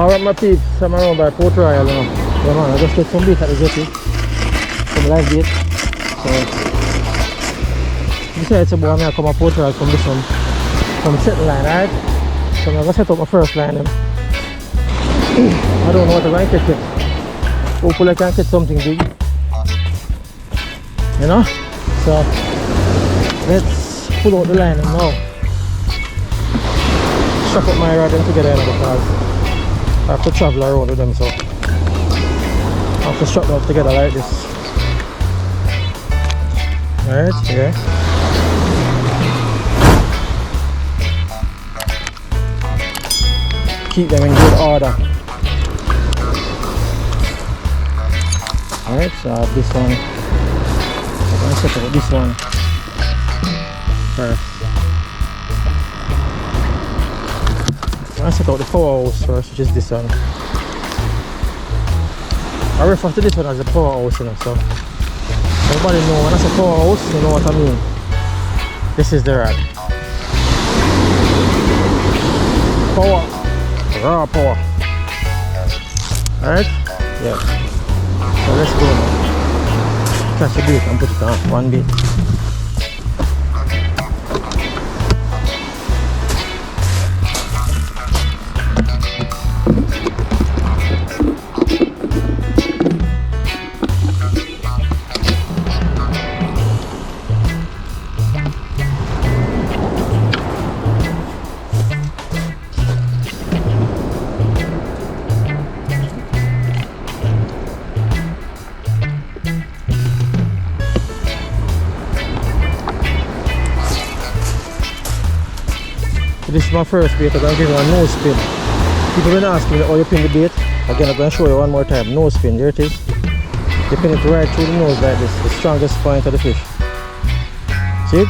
Alright my peeps, I'm around by Port Royal now. Yeah man, I just get some bait at the jetty. Some live bait. So besides about me I come to Port Royal come do some setting line, right? So I'm gonna set up my first line. I don't know what I'm going to catch yet. Hopefully I can catch something big. You know? So let's pull out the line now. Strap up my rod together because I have to travel around with them, so I have to strap them up together like this. Alright, yeah. Keep them in good order. Alright, so I have this one. I'm going to set up this one first. I'm going to set out the powerhouse first, which is this one. I refer to this one as the powerhouse, you know, so everybody know when I say powerhouse, you know what I mean. This is the rod. Power. Raw power. Alright? Yeah. So let's go now. Catch a bait and put it on. One bait. This is my first bait. I'm going to give you a nose spin. People been asking me how you pin the bait. Again, I'm going to show you one more time. Nose spin, there it is. You pin it right through the nose like this, the strongest point of the fish. See it?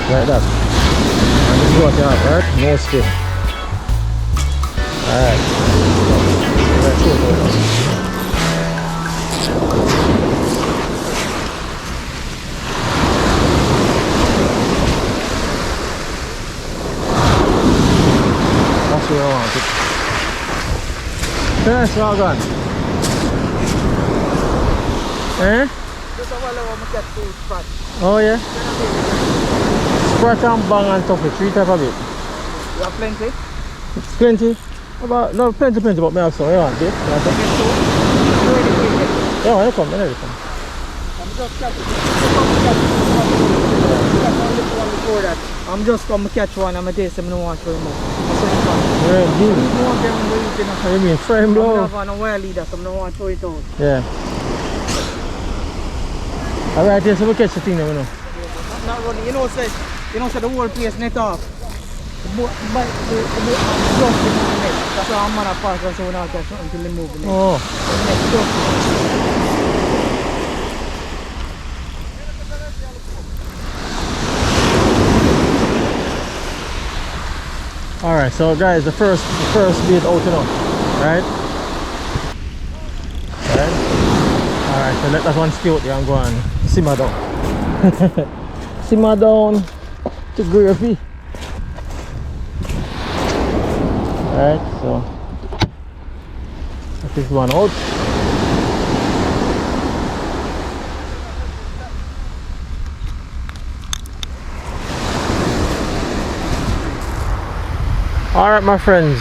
Like that. And this is what you have, right? Nose spin. Alright. Right through it now. That's where I want it. Yes, well done. Eh? Just a while I want to get to sprat. Oh yeah? Sprat and bang and toffee, 3 type of bait. You have plenty? Plenty? About, no, plenty, but me have some. You want bait? Yeah, you come, you come. I'm just catching. I'm just come to catch one. I'm a taste. I don't want to remove. Yeah, deal. You mean frame blow? I'm not awhile either, so I don't want to throw it out. Yeah. Alright, yes, we'll catch the thing now, you know. Not running. You know, say the whole place net off. The boat just in the net. That's how I'm going to park, so we're not catch until they move the net. Oh. Alright, so guys, the first bait out, you know, right? Alright, so let that one stay out there and go and simmer down. Simmer down to gravy. Alright, so that is one out. Alright my friends,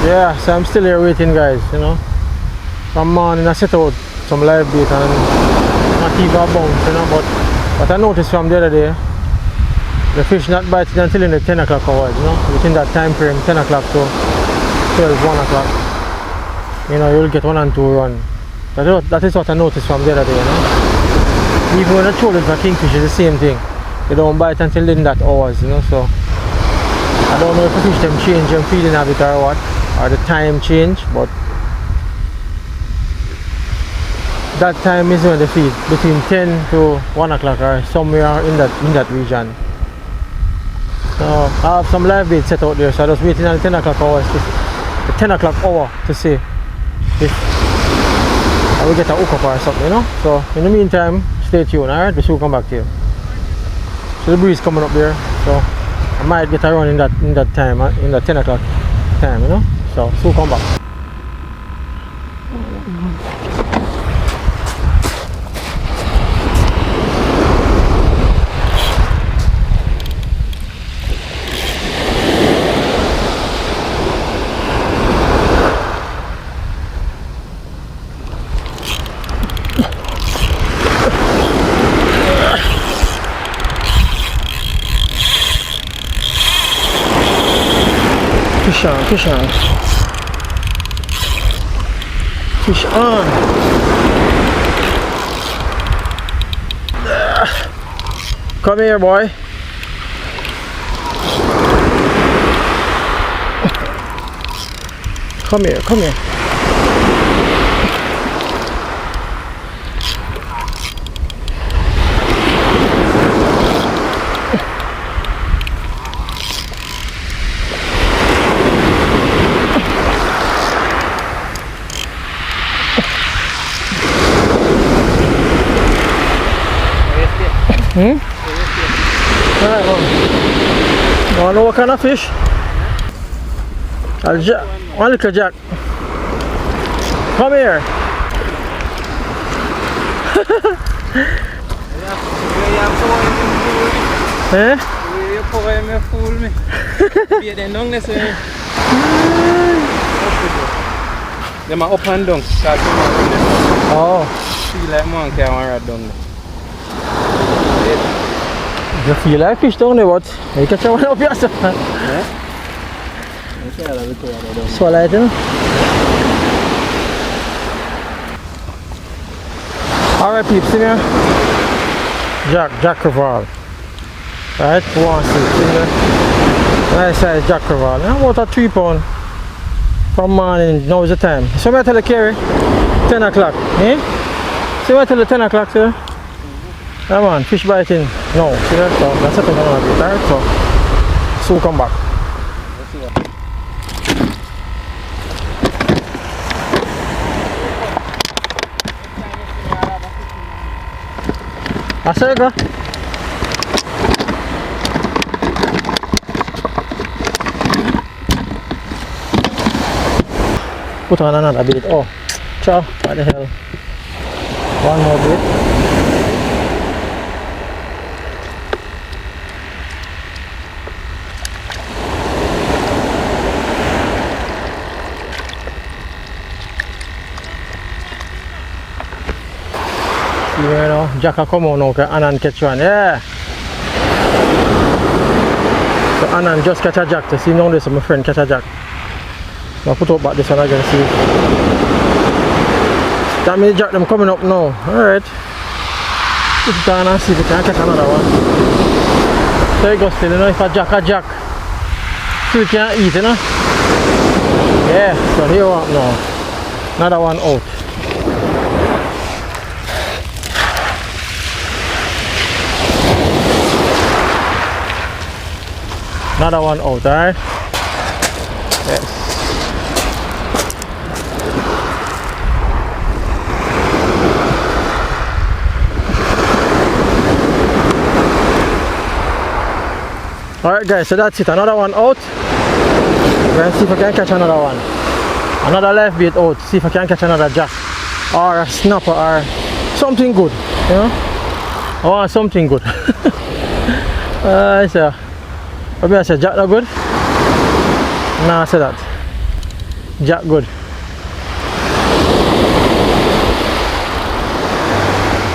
yeah, so I'm still here waiting guys, you know. From morning I set out some live bait and not even a bounce, you know, but what I noticed from the other day, the fish not biting until in the 10 o'clock hours, you know, within that time frame, 10 o'clock to 12, 1 o'clock, you know, you'll get 1 and 2 run. That is what I noticed from the other day, you know. Even when I throw it for kingfish, it's the same thing. They don't bite until in that hours, you know, so I don't know if the fish them change them feeding habit or what, or the time change, but that time is when they feed, between 10 to 1 o'clock or somewhere in that region. So I have some live bait set out there, so I was waiting on the 10 o'clock hours, the 10 o'clock hour to see if I will get a hook up or something, you know. So in the meantime, stay tuned, alright, we should come back to you. So the breeze coming up there, so I'm might get around in that time, in the 10 o'clock time, you know. So soon come back. Fish on, fish on. Fish on. Come here, boy. Come here, come here. Hmm? Alright, well. You wanna know what kind of fish? One little jack. Come here. Eh? You fool me. Be the long this way. Them are up and down. Oh. Feel like monkey and ride down. You feel like fish down there, but you catch one up yourself. Swallow it, you know? Alright peeps, see me? Jack creval. Right, one see, nice size jack creval. About a 3 pound from morning, now is the time. So I tell the Kerry, 10 o'clock, eh? See what I tell the 10 o'clock, sir? Yeah man, fish biting. No, see that? So that's it, I'm gonna be tired, so soon come back. I say go. Put on another bait. Oh, ciao. What the hell? One more bait. You know, Jack will come on now, Anand catch one, yeah. So Anand just catch a jack to see now this, my friend catch a jack. I'll put up back this one again, see. That means jack them coming up now, alright. Put it on and see if we can catch another one. So it goes still, you know, if a jack, so we can eat, you know. Yeah, so here we are now. Another one out. Another one out, alright? Yes. Alright guys, so that's it. Another one out. We're gonna see if I can catch another one. Another live bait out. See if I can catch another jack. Or a snapper or something good. You know? I want something good. So I say jack not good? Nah, I say that. Jack good.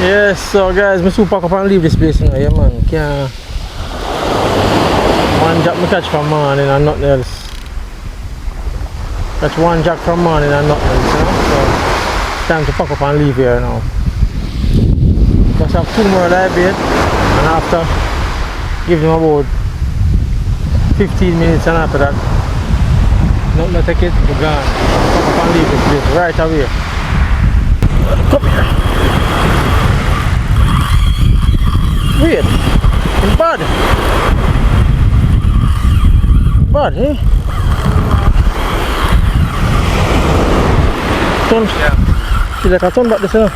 Yes, so guys, I super pack up and leave this place now. Yeah man, can't. One jack I catch from morning and nothing else. Catch one jack from morning and nothing else, you know? So time to pack up and leave here now. Just have 2 more live bait and after give them about 15 minutes and after that nothing to take it, we're gone. Pack up and leave this place right away. Come here. Wait, it's bad. Bad, eh? Turn. Yeah. Feel like I turn back this, you know.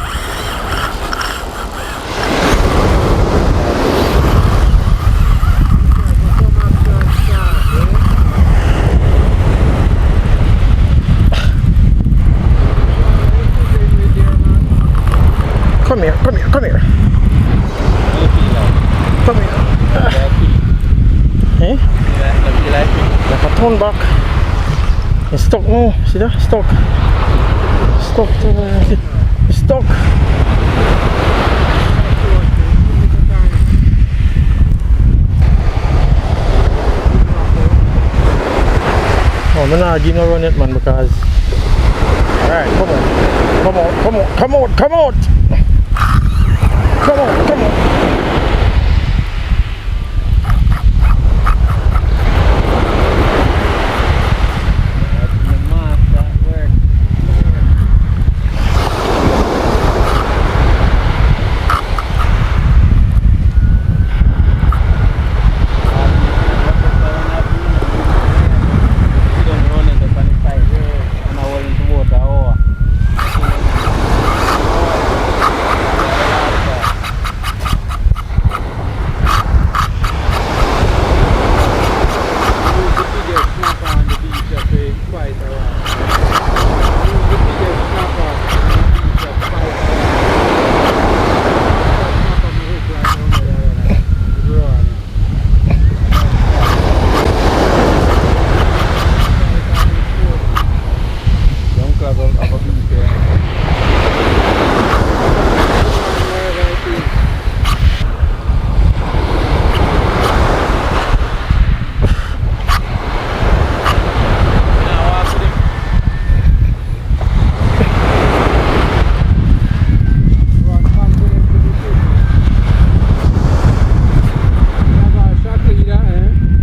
round back. It's stuck now. See that? Stuck. Stuck. It's stuck. Oh, I'm not giving no run it, man, because. Alright, come on. Come on, come on, come on, come on! Come on, come on!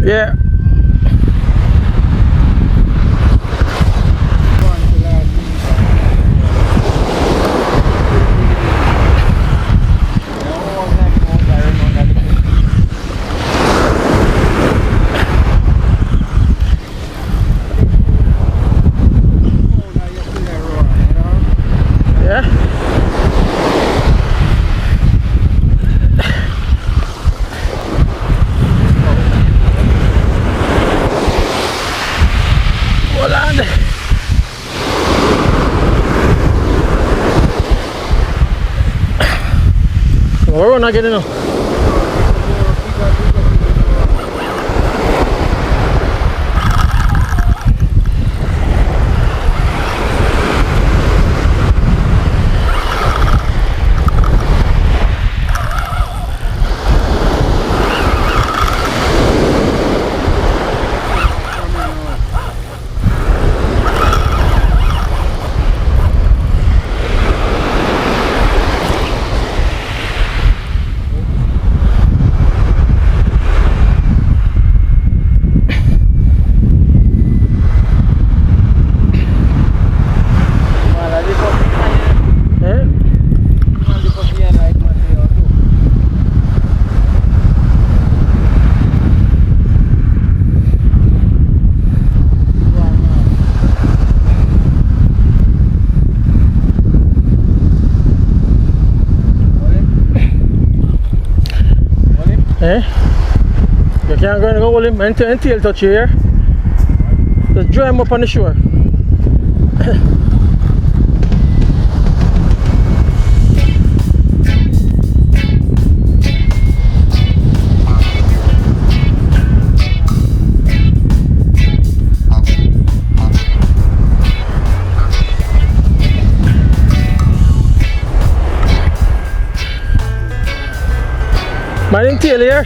Yeah. We're not getting enough. Eh? You can't go and go hold him until touch you here. Just draw him up on the shore. Mind him tail here.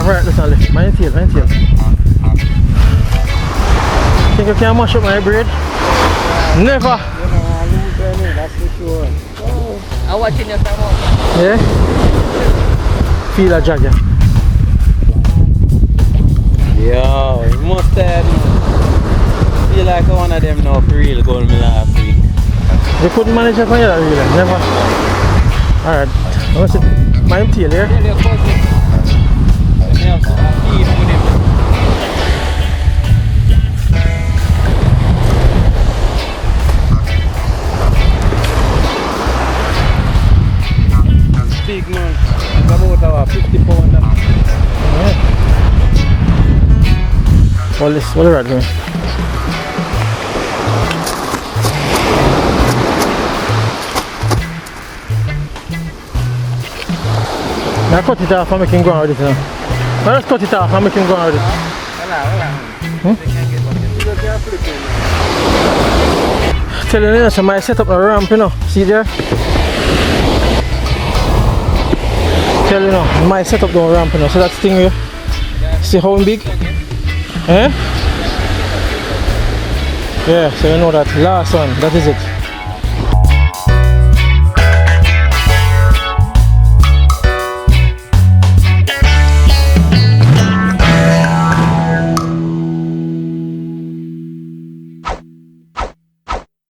Right, listen, mind tail, mind tail. Think you can mash up my braid? Never! That's for sure. I'm watching your camera. Yeah? Feel a jag, yeah? Yo, you must feel like one of them now for real going me last week. You couldn't manage it for you that really? Never? Alright, what's it? Mind tail here? What is what are you doing? Now cut it off and make him go on with it now. Now just cut it off and make him go on with it. Tell you, so my setup a ramp, you know. See there? Tell you now, my setup don't ramp, you know. So that stingray. See how big? Eh? Yeah, so you know that last one, that is it.